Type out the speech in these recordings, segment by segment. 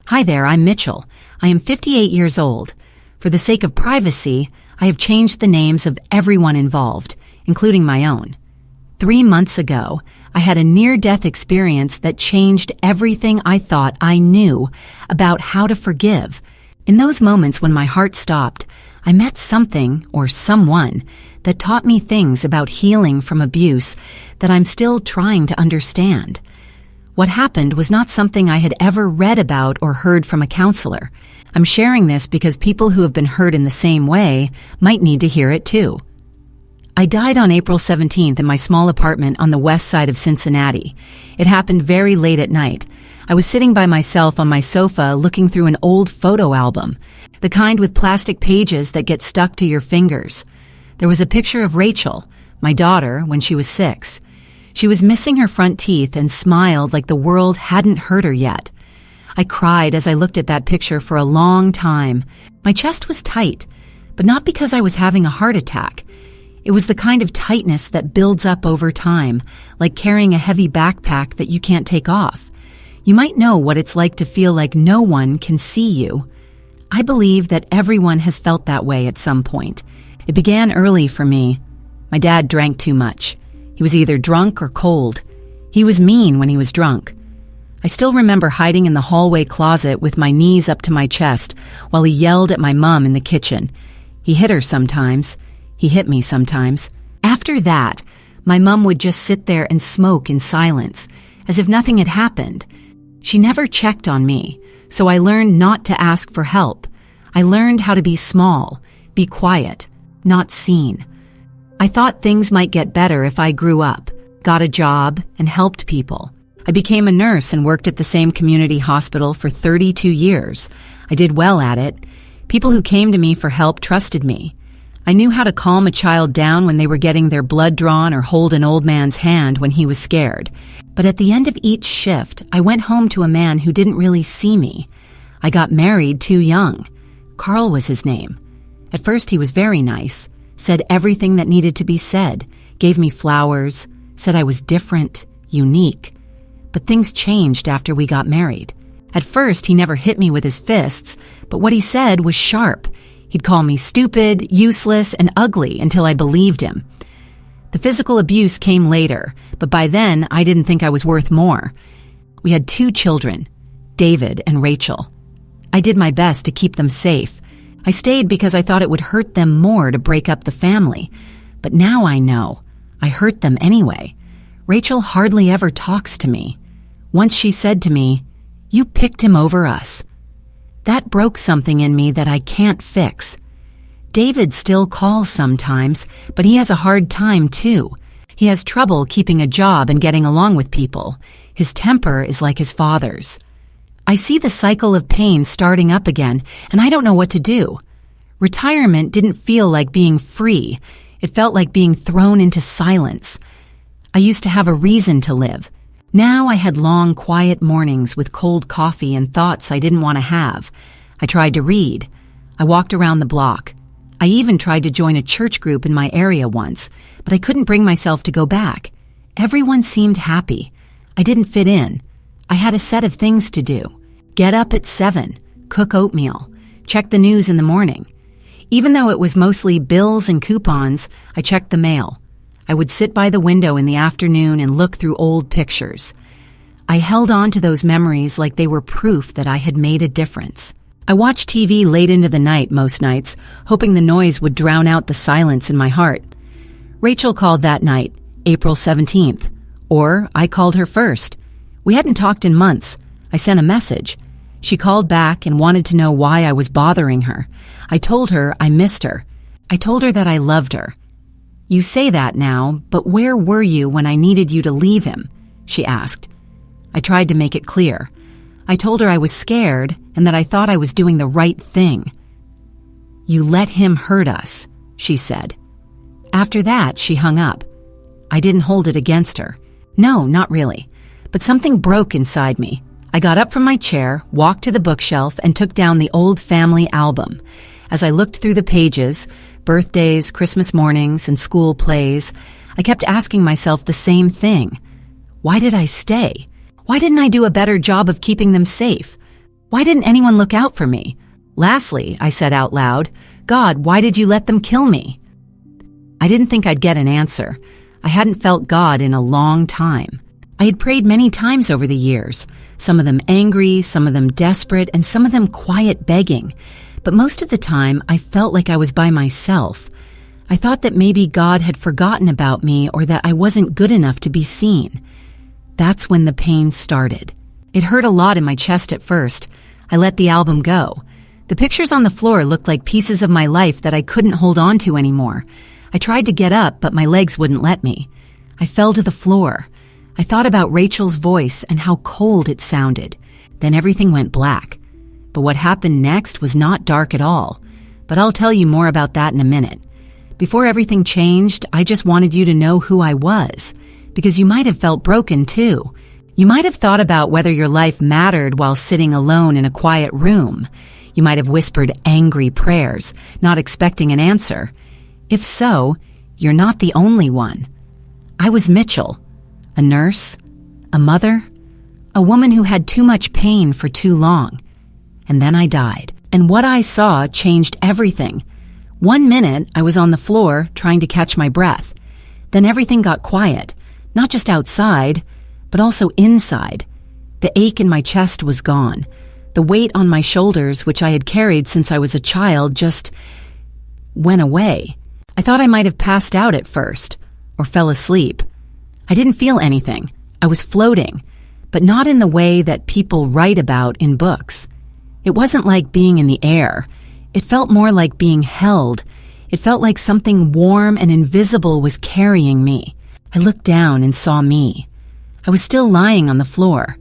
Hi there, I'm Mitchell. I am 58 years old. For the sake of privacy, I have changed the names of everyone involved, including my own. 3 months ago, I had a near-death experience that changed everything I thought I knew about how to forgive. In those moments when my heart stopped, I met something or someone that taught me things about healing from abuse that I'm still trying to understand. What happened was not something I had ever read about or heard from a counselor. I'm sharing this because people who have been hurt in the same way might need to hear it too. I died on April 17th in my small apartment on the west side of Cincinnati. It happened very late at night. I was sitting by myself on my sofa looking through an old photo album, the kind with plastic pages that get stuck to your fingers. There was a picture of Rachel, my daughter, when she was 6. She was missing her front teeth and smiled like the world hadn't hurt her yet. I cried as I looked at that picture for a long time. My chest was tight, but not because I was having a heart attack. It was the kind of tightness that builds up over time, like carrying a heavy backpack that you can't take off. You might know what it's like to feel like no one can see you. I believe that everyone has felt that way at some point. It began early for me. My dad drank too much. He was either drunk or cold. He was mean when he was drunk. I still remember hiding in the hallway closet with my knees up to my chest while he yelled at my mom in the kitchen. He hit her sometimes. He hit me sometimes. After that, my mom would just sit there and smoke in silence, as if nothing had happened. She never checked on me, so I learned not to ask for help. I learned how to be small, be quiet, not seen. I thought things might get better if I grew up, got a job, and helped people. I became a nurse and worked at the same community hospital for 32 years. I did well at it. People who came to me for help trusted me. I knew how to calm a child down when they were getting their blood drawn or hold an old man's hand when he was scared. But at the end of each shift, I went home to a man who didn't really see me. I got married too young. Carl was his name. At first he was very nice, said everything that needed to be said, gave me flowers, said I was different, unique. But things changed after we got married. At first he never hit me with his fists, but what he said was sharp. He'd call me stupid, useless, and ugly until I believed him. The physical abuse came later, but by then I didn't think I was worth more. We had 2 children, David and Rachel. I did my best to keep them safe. I stayed because I thought it would hurt them more to break up the family. But now I know. I hurt them anyway. Rachel hardly ever talks to me. Once she said to me, "You picked him over us." That broke something in me that I can't fix. David still calls sometimes, but he has a hard time too. He has trouble keeping a job and getting along with people. His temper is like his father's. I see the cycle of pain starting up again, and I don't know what to do. Retirement didn't feel like being free. It felt like being thrown into silence. I used to have a reason to live. Now I had long, quiet mornings with cold coffee and thoughts I didn't want to have. I tried to read. I walked around the block. I even tried to join a church group in my area once, but I couldn't bring myself to go back. Everyone seemed happy. I didn't fit in. I had a set of things to do. Get up at 7, cook oatmeal, check the news in the morning. Even though it was mostly bills and coupons, I checked the mail. I would sit by the window in the afternoon and look through old pictures. I held on to those memories like they were proof that I had made a difference. I watched TV late into the night most nights, hoping the noise would drown out the silence in my heart. Rachel called that night, April 17th. Or I called her first. We hadn't talked in months. I sent a message. She called back and wanted to know why I was bothering her. I told her I missed her. I told her that I loved her. "You say that now, but where were you when I needed you to leave him?" she asked. I tried to make it clear. I told her I was scared and that I thought I was doing the right thing. "You let him hurt us," she said. After that, she hung up. I didn't hold it against her. No, not really. But something broke inside me. I got up from my chair, walked to the bookshelf, and took down the old family album. As I looked through the pages, birthdays, Christmas mornings, and school plays, I kept asking myself the same thing. Why did I stay? Why didn't I do a better job of keeping them safe? Why didn't anyone look out for me? Lastly, I said out loud, God, why did you let them kill me? I didn't think I'd get an answer. I hadn't felt God in a long time. I had prayed many times over the years, some of them angry, some of them desperate, and some of them quiet begging. But most of the time, I felt like I was by myself. I thought that maybe God had forgotten about me or that I wasn't good enough to be seen. That's when the pain started. It hurt a lot in my chest at first. I let the album go. The pictures on the floor looked like pieces of my life that I couldn't hold on to anymore. I tried to get up, but my legs wouldn't let me. I fell to the floor. I thought about Rachel's voice and how cold it sounded. Then everything went black. But what happened next was not dark at all. But I'll tell you more about that in a minute. Before everything changed, I just wanted you to know who I was. Because you might have felt broken too. You might have thought about whether your life mattered while sitting alone in a quiet room. You might have whispered angry prayers, not expecting an answer. If so, you're not the only one. I was Mitchell, a nurse, a mother, a woman who had too much pain for too long. And then I died. And what I saw changed everything. 1 minute, I was on the floor trying to catch my breath. Then everything got quiet, not just outside, but also inside. The ache in my chest was gone. The weight on my shoulders, which I had carried since I was a child, just went away. I thought I might have passed out at first, or fell asleep. I didn't feel anything. I was floating, but not in the way that people write about in books. It wasn't like being in the air. It felt more like being held. It felt like something warm and invisible was carrying me. I looked down and saw me. I was still lying on the floor.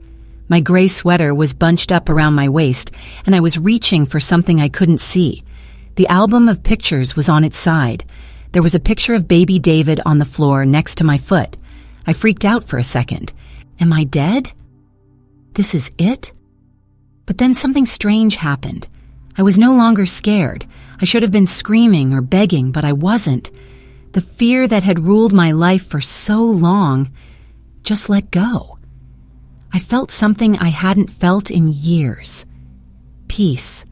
My gray sweater was bunched up around my waist, and I was reaching for something I couldn't see. The album of pictures was on its side. There was a picture of baby David on the floor next to my foot. I freaked out for a second. Am I dead? This is it? But then something strange happened. I was no longer scared. I should have been screaming or begging, but I wasn't. The fear that had ruled my life for so long just let go. I felt something I hadn't felt in years. Peace.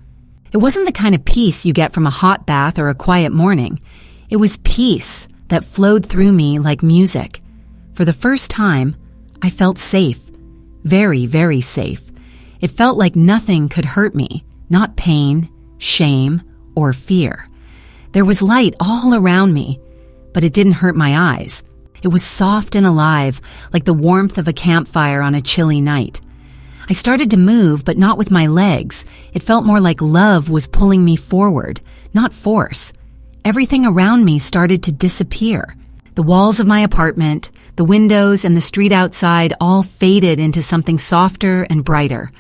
It wasn't the kind of peace you get from a hot bath or a quiet morning. It was peace that flowed through me like music. For the first time, I felt safe. Very, very safe. It felt like nothing could hurt me, not pain, shame, or fear. There was light all around me, but it didn't hurt my eyes. It was soft and alive, like the warmth of a campfire on a chilly night. I started to move, but not with my legs. It felt more like love was pulling me forward, not force. Everything around me started to disappear. The walls of my apartment, the windows, and the street outside all faded into something softer and brighter.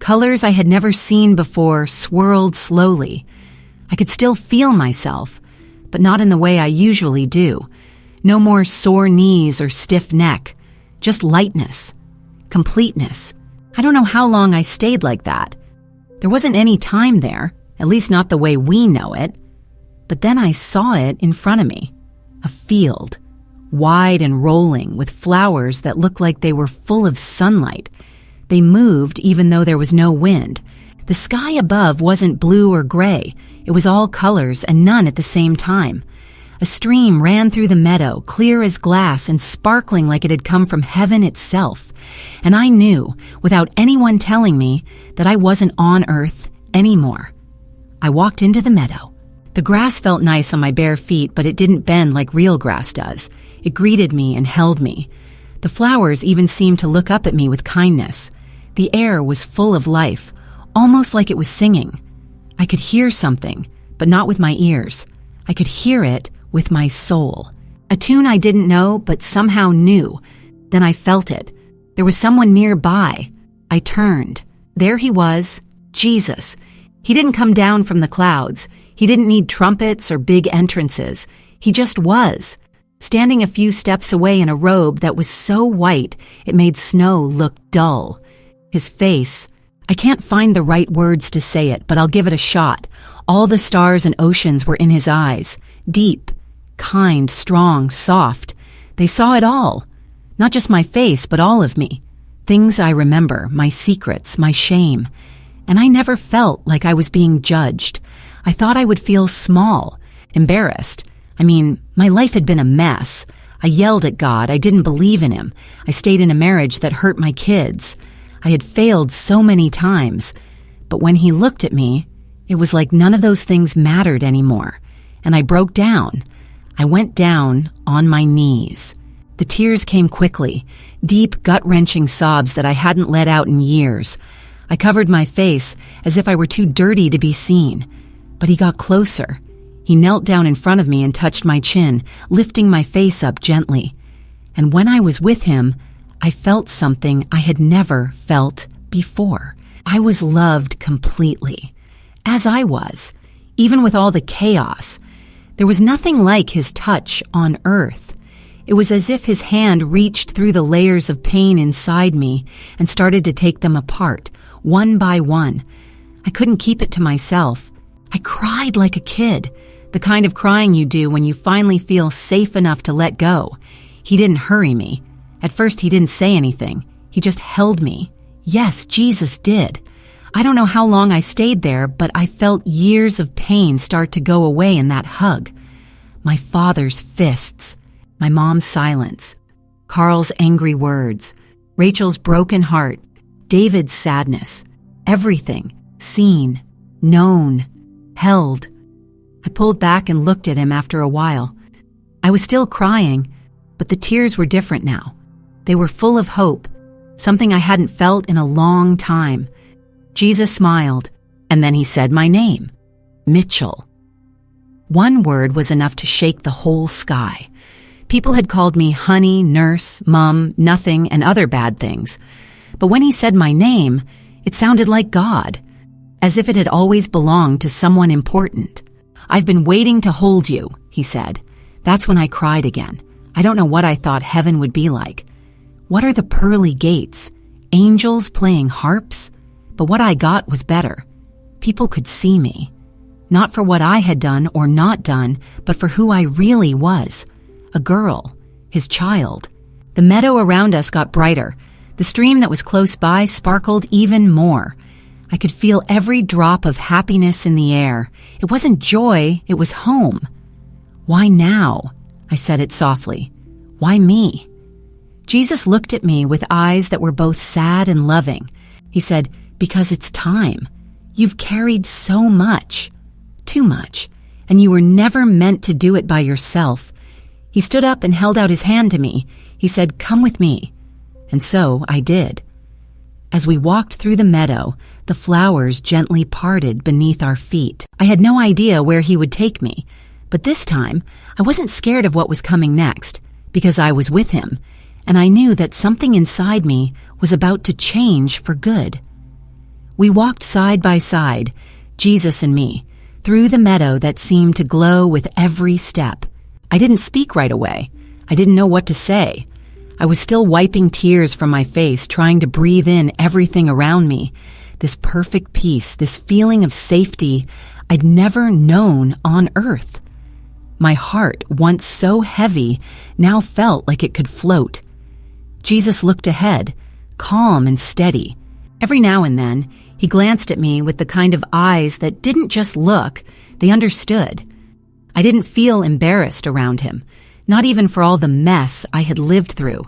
Colors I had never seen before swirled slowly. I could still feel myself, but not in the way I usually do. No more sore knees or stiff neck, just lightness, completeness. I don't know how long I stayed like that. There wasn't any time there, at least not the way we know it. But then I saw it in front of me, a field, wide and rolling with flowers that looked like they were full of sunlight. They moved even though there was no wind. The sky above wasn't blue or gray. It was all colors and none at the same time. A stream ran through the meadow, clear as glass and sparkling like it had come from heaven itself. And I knew, without anyone telling me, that I wasn't on earth anymore. I walked into the meadow. The grass felt nice on my bare feet, but it didn't bend like real grass does. It greeted me and held me. The flowers even seemed to look up at me with kindness. The air was full of life, almost like it was singing. I could hear something, but not with my ears. I could hear it with my soul. A tune I didn't know, but somehow knew. Then I felt it. There was someone nearby. I turned. There he was, Jesus. He didn't come down from the clouds. He didn't need trumpets or big entrances. He just was, standing a few steps away in a robe that was so white it made snow look dull. His face, I can't find the right words to say it, but I'll give it a shot. All the stars and oceans were in his eyes, deep, kind, strong, soft. They saw it all, not just my face, but all of me. Things I remember, my secrets, my shame. and I never felt like I was being judged. I thought I would feel small, embarrassed. I mean, my life had been a mess. I yelled at God. I didn't believe in Him. I stayed in a marriage that hurt my kids. I had failed so many times. But when He looked at me, it was like none of those things mattered anymore. And I broke down. I went down on my knees. The tears came quickly, deep, gut-wrenching sobs that I hadn't let out in years. I covered my face as if I were too dirty to be seen. But He got closer. He knelt down in front of me and touched my chin, lifting my face up gently. And when I was with Him, I felt something I had never felt before. I was loved completely, as I was, even with all the chaos. There was nothing like His touch on earth. It was as if His hand reached through the layers of pain inside me and started to take them apart, one by one. I couldn't keep it to myself. I cried like a kid, the kind of crying you do when you finally feel safe enough to let go. He didn't hurry me. At first, He didn't say anything. He just held me. Yes, Jesus did. I don't know how long I stayed there, but I felt years of pain start to go away in that hug. My father's fists, my mom's silence, Carl's angry words, Rachel's broken heart, David's sadness, everything seen, known, held. I pulled back and looked at Him after a while. I was still crying, but the tears were different now. They were full of hope, something I hadn't felt in a long time. Jesus smiled, and then He said my name, Mitchell. One word was enough to shake the whole sky. People had called me honey, nurse, mom, nothing, and other bad things. But when He said my name, it sounded like God, as if it had always belonged to someone important. I've been waiting to hold you, He said. That's when I cried again. I don't know what I thought heaven would be like. What are the pearly gates? Angels playing harps? But what I got was better. People could see me. Not for what I had done or not done, but for who I really was. A girl, His child. The meadow around us got brighter. The stream that was close by sparkled even more. I could feel every drop of happiness in the air. It wasn't joy, it was home. Why now? I said it softly. Why me? Jesus looked at me with eyes that were both sad and loving. He said, because it's time. You've carried so much. Too much. And you were never meant to do it by yourself. He stood up and held out His hand to me. He said, come with me. And so I did. As we walked through the meadow, the flowers gently parted beneath our feet. I had no idea where He would take me. But this time, I wasn't scared of what was coming next, because I was with Him, and I knew that something inside me was about to change for good. We walked side by side, Jesus and me, through the meadow that seemed to glow with every step. I didn't speak right away. I didn't know what to say. I was still wiping tears from my face, trying to breathe in everything around me. This perfect peace, this feeling of safety I'd never known on earth. My heart, once so heavy, now felt like it could float. Jesus looked ahead, calm and steady. Every now and then, He glanced at me with the kind of eyes that didn't just look, they understood. I didn't feel embarrassed around Him, not even for all the mess I had lived through.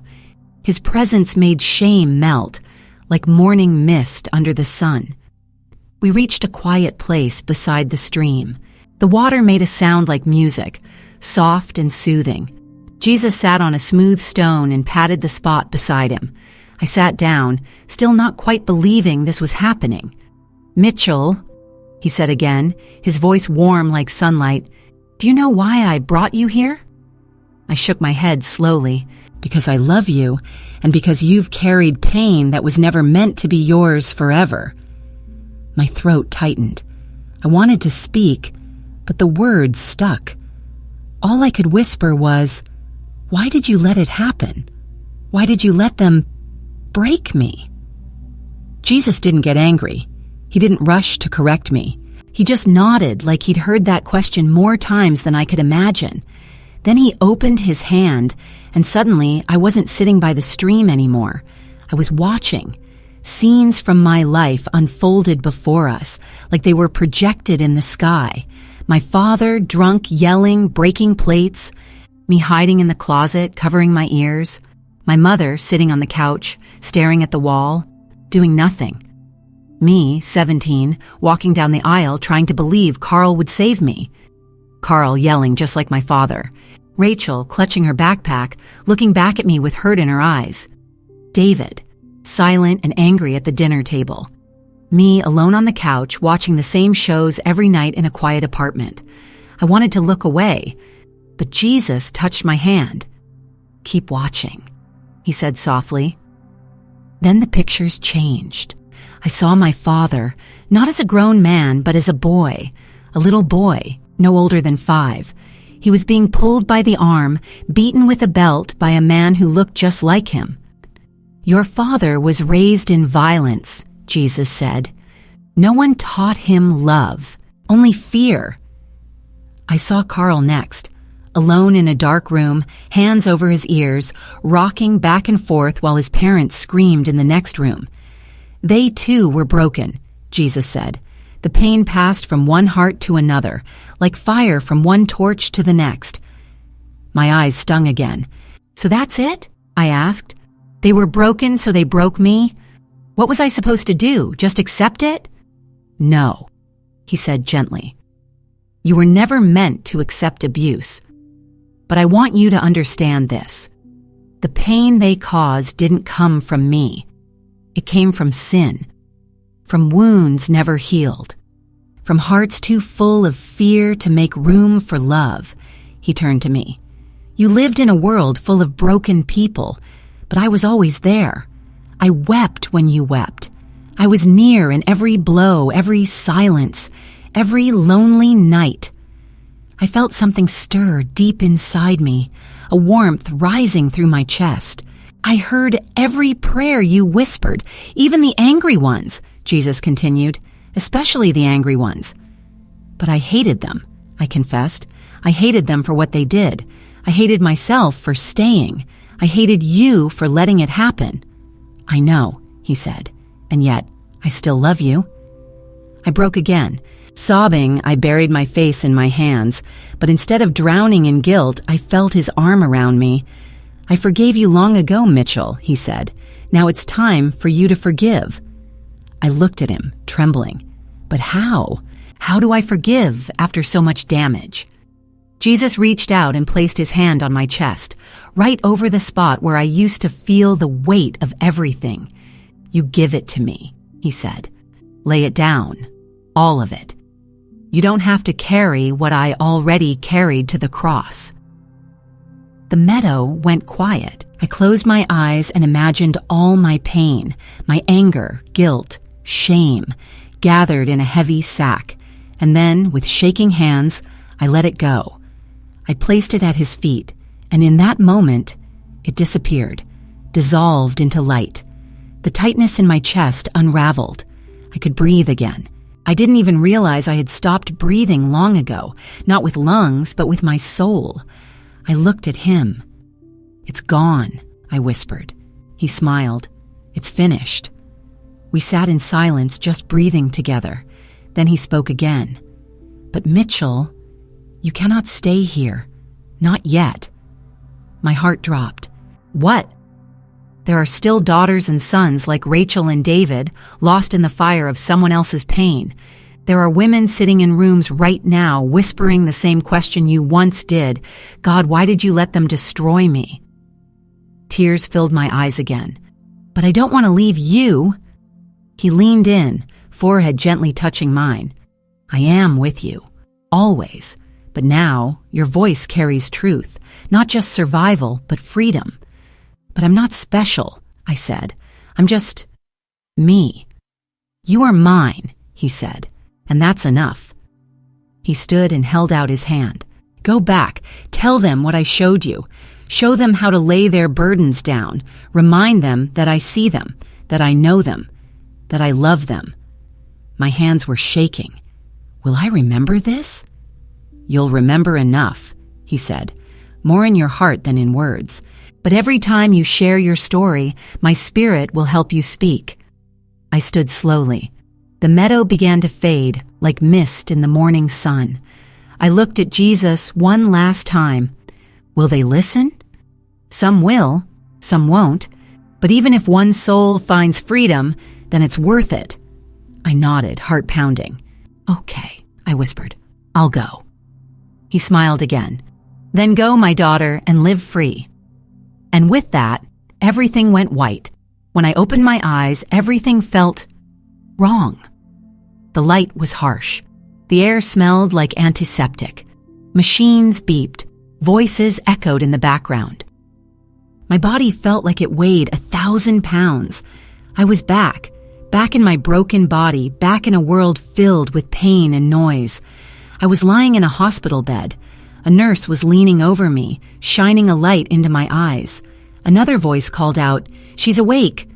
His presence made shame melt, like morning mist under the sun. We reached a quiet place beside the stream. The water made a sound like music, soft and soothing. Jesus sat on a smooth stone and patted the spot beside Him. I sat down, still not quite believing this was happening. Mitchell, He said again, His voice warm like sunlight, do you know why I brought you here? I shook my head slowly. Because I love you, and because you've carried pain that was never meant to be yours forever. My throat tightened. I wanted to speak, but the words stuck. All I could whisper was, why did you let it happen? Why did you let them break me? Jesus didn't get angry. He didn't rush to correct me. He just nodded like he'd heard that question more times than I could imagine. Then He opened His hand, and suddenly I wasn't sitting by the stream anymore. I was watching, Scenes from my life unfolded before us, like they were projected in the sky. My father, drunk, yelling, breaking plates. Me hiding in the closet, covering my ears. My mother sitting on the couch, staring at the wall, doing nothing. Me, 17, walking down the aisle trying to believe Carl would save me. Carl yelling just like my father. Rachel clutching her backpack, looking back at me with hurt in her eyes. David, silent and angry at the dinner table. Me alone on the couch watching the same shows every night in a quiet apartment. I wanted to look away, but Jesus touched my hand. "Keep watching," he said softly. Then the pictures changed. I saw my father, not as a grown man, but as a boy, a little boy, no older than 5. He was being pulled by the arm, beaten with a belt by a man who looked just like him. "Your father was raised in violence," Jesus said. "No one taught him love, only fear." I saw Carl next, alone in a dark room, hands over his ears, rocking back and forth while his parents screamed in the next room. They too were broken, Jesus said. The pain passed from one heart to another, like fire from one torch to the next. My eyes stung again. "So that's it?" I asked. "They were broken, so they broke me? What was I supposed to do? Just accept it?" "No," he said gently. "You were never meant to accept abuse. But I want you to understand this. The pain they caused didn't come from me. It came from sin, from wounds never healed, from hearts too full of fear to make room for love." He turned to me. "You lived in a world full of broken people, but I was always there. I wept when you wept. I was near in every blow, every silence, every lonely night. I felt something stir deep inside me, a warmth rising through my chest. I heard every prayer you whispered, even the angry ones," Jesus continued, "especially the angry ones. But I hated them," I confessed. "I hated them for what they did. I hated myself for staying. I hated you for letting it happen." "I know," he said, "and yet I still love you." I broke again. Sobbing, I buried my face in my hands, but instead of drowning in guilt, I felt his arm around me. "I forgave you long ago, Mitchell," he said. "Now it's time for you to forgive." I looked at him, trembling. But how? How do I forgive after so much damage? Jesus reached out and placed his hand on my chest, right over the spot where I used to feel the weight of everything. "You give it to me," he said. "Lay it down, all of it. You don't have to carry what I already carried to the cross." The meadow went quiet. I closed my eyes and imagined all my pain, my anger, guilt, shame, gathered in a heavy sack. And then, with shaking hands, I let it go. I placed it at his feet, and in that moment, it disappeared, dissolved into light. The tightness in my chest unraveled. I could breathe again. I didn't even realize I had stopped breathing long ago, not with lungs, but with my soul. I looked at him. "It's gone," I whispered. He smiled. "It's finished." We sat in silence, just breathing together. Then he spoke again. "But Mitchell, you cannot stay here. Not yet." My heart dropped. "What?" "There are still daughters and sons like Rachel and David, lost in the fire of someone else's pain. There are women sitting in rooms right now whispering the same question you once did. God, why did you let them destroy me?" Tears filled my eyes again. "But I don't want to leave you." He leaned in, forehead gently touching mine. "I am with you, always. But now your voice carries truth, not just survival, but freedom." "But I'm not special," I said. "I'm just me." "You are mine," he said, "and that's enough." He stood and held out his hand. "Go back. Tell them what I showed you. Show them how to lay their burdens down. Remind them that I see them, that I know them, that I love them." My hands were shaking. "Will I remember this?" "You'll remember enough," he said. "More in your heart than in words. But every time you share your story, my spirit will help you speak." I stood slowly. The meadow began to fade like mist in the morning sun. I looked at Jesus one last time. Will they listen? Some will, some won't. But even if one soul finds freedom, then it's worth it. I nodded, heart pounding. Okay, I whispered. I'll go. He smiled again. Then go, my daughter, and live free. And with that, everything went white. When I opened my eyes, everything felt wrong. The light was harsh. The air smelled like antiseptic. Machines beeped. Voices echoed in the background. My body felt like it weighed 1,000 pounds. I was back in my broken body, back in a world filled with pain and noise. I was lying in a hospital bed. A nurse was leaning over me, shining a light into my eyes. Another voice called out, "She's awake."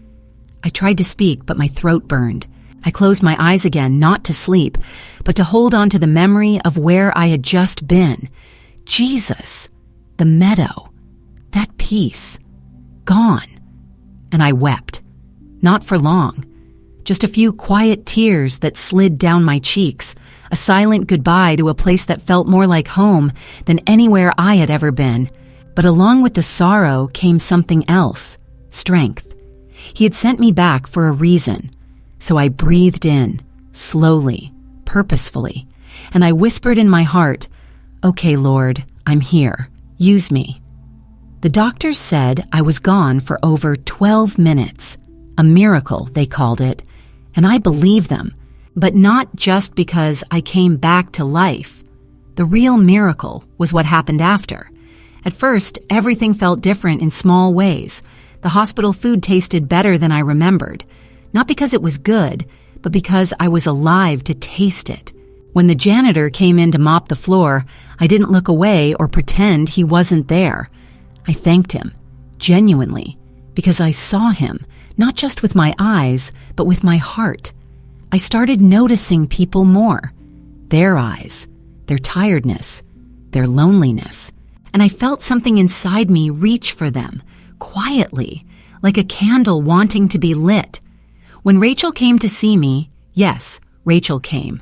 I tried to speak, but my throat burned. I closed my eyes again, not to sleep, but to hold on to the memory of where I had just been. Jesus, the meadow, that peace, gone. And I wept. Not for long. Just a few quiet tears that slid down my cheeks, a silent goodbye to a place that felt more like home than anywhere I had ever been. But along with the sorrow came something else, strength. He had sent me back for a reason. So I breathed in, slowly, purposefully, and I whispered in my heart, "Okay, Lord, I'm here. Use me." The doctors said I was gone for over 12 minutes. A miracle, they called it, and I believed them, but not just because I came back to life. The real miracle was what happened after. At first, everything felt different in small ways. The hospital food tasted better than I remembered. Not because it was good, but because I was alive to taste it. When the janitor came in to mop the floor, I didn't look away or pretend he wasn't there. I thanked him, genuinely, because I saw him, not just with my eyes, but with my heart. I started noticing people more. Their eyes, their tiredness, their loneliness. And I felt something inside me reach for them, quietly, like a candle wanting to be lit. When Rachel came to see me, yes, Rachel came.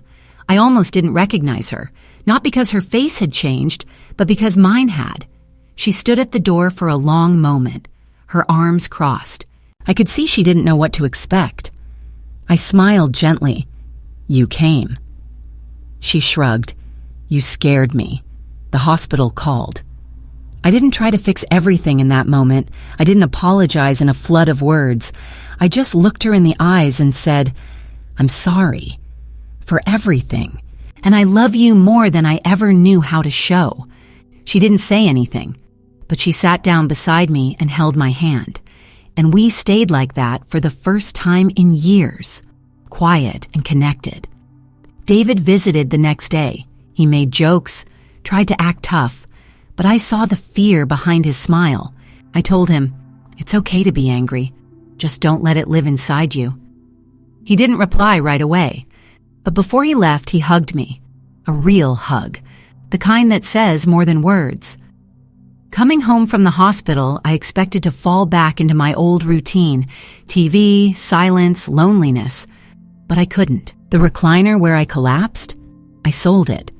I almost didn't recognize her, not because her face had changed, but because mine had. She stood at the door for a long moment, her arms crossed. I could see she didn't know what to expect. I smiled gently. "You came." She shrugged. "You scared me. The hospital called." I didn't try to fix everything in that moment. I didn't apologize in a flood of words. I just looked her in the eyes and said, "I'm sorry for everything, and I love you more than I ever knew how to show." She didn't say anything, but she sat down beside me and held my hand. And we stayed like that for the first time in years, quiet and connected. David visited the next day. He made jokes, tried to act tough, but I saw the fear behind his smile. I told him, "It's okay to be angry. Just don't let it live inside you." He didn't reply right away, but before he left, he hugged me. A real hug, the kind that says more than words. Coming home from the hospital, I expected to fall back into my old routine, TV, silence, loneliness. But I couldn't. The recliner where I collapsed? I sold it.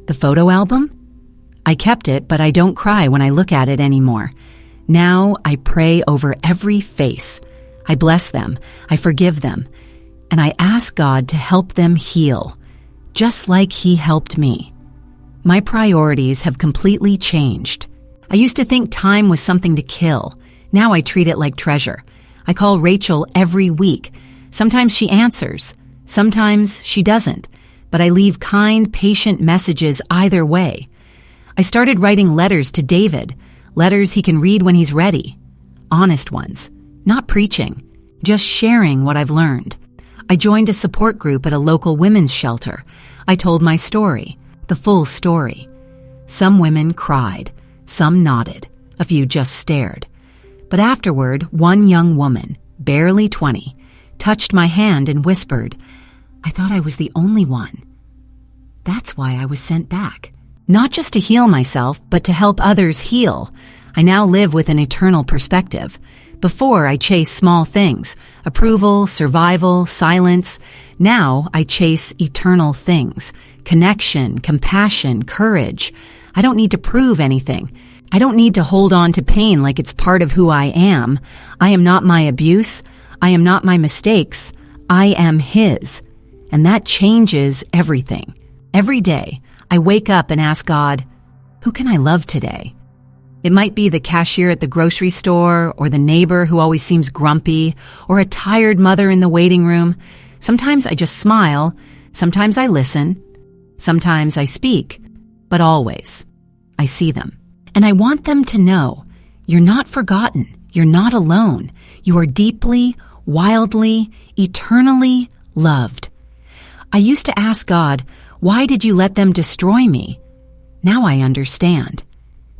The photo album? I kept it, but I don't cry when I look at it anymore. Now I pray over every face. I bless them, I forgive them, and I ask God to help them heal, just like He helped me. My priorities have completely changed. I used to think time was something to kill. Now I treat it like treasure. I call Rachel every week. Sometimes she answers, sometimes she doesn't, but I leave kind, patient messages either way. I started writing letters to David, letters he can read when he's ready. Honest ones. Not preaching, just sharing what I've learned. I joined a support group at a local women's shelter. I told my story, the full story. Some women cried, some nodded, a few just stared. But afterward, one young woman, barely 20, touched my hand and whispered, "I thought I was the only one." That's why I was sent back. Not just to heal myself, but to help others heal. I now live with an eternal perspective. Before, I chased small things, approval, survival, silence. Now, I chase eternal things, connection, compassion, courage. I don't need to prove anything. I don't need to hold on to pain like it's part of who I am. I am not my abuse. I am not my mistakes. I am His. And that changes everything. Every day, I wake up and ask God, who can I love today? It might be the cashier at the grocery store, or the neighbor who always seems grumpy, or a tired mother in the waiting room. Sometimes I just smile. Sometimes I listen. Sometimes I speak. But always, I see them. And I want them to know, you're not forgotten. You're not alone. You are deeply, wildly, eternally loved. I used to ask God, why did you let them destroy me? Now I understand.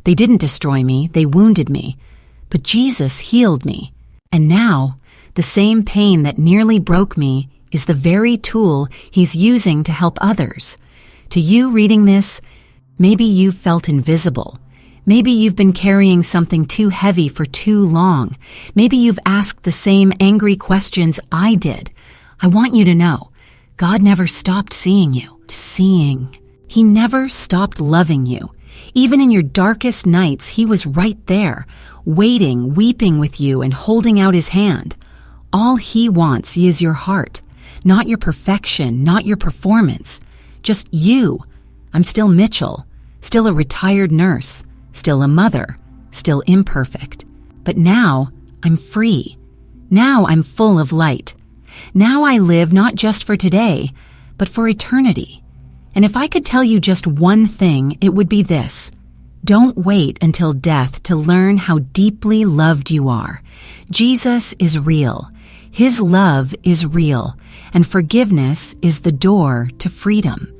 They didn't destroy me, they wounded me. But Jesus healed me. And now, the same pain that nearly broke me is the very tool He's using to help others. To you reading this, maybe you've felt invisible. Maybe you've been carrying something too heavy for too long. Maybe you've asked the same angry questions I did. I want you to know, God never stopped seeing you. He never stopped loving you. Even in your darkest nights, He was right there, waiting, weeping with you, and holding out His hand. All He wants is your heart, not your perfection, not your performance. Just you. I'm still Mitchell, still a retired nurse, still a mother, still imperfect. But now I'm free. Now I'm full of light. Now I live not just for today, but for eternity. And if I could tell you just one thing, it would be this. Don't wait until death to learn how deeply loved you are. Jesus is real. His love is real. And forgiveness is the door to freedom.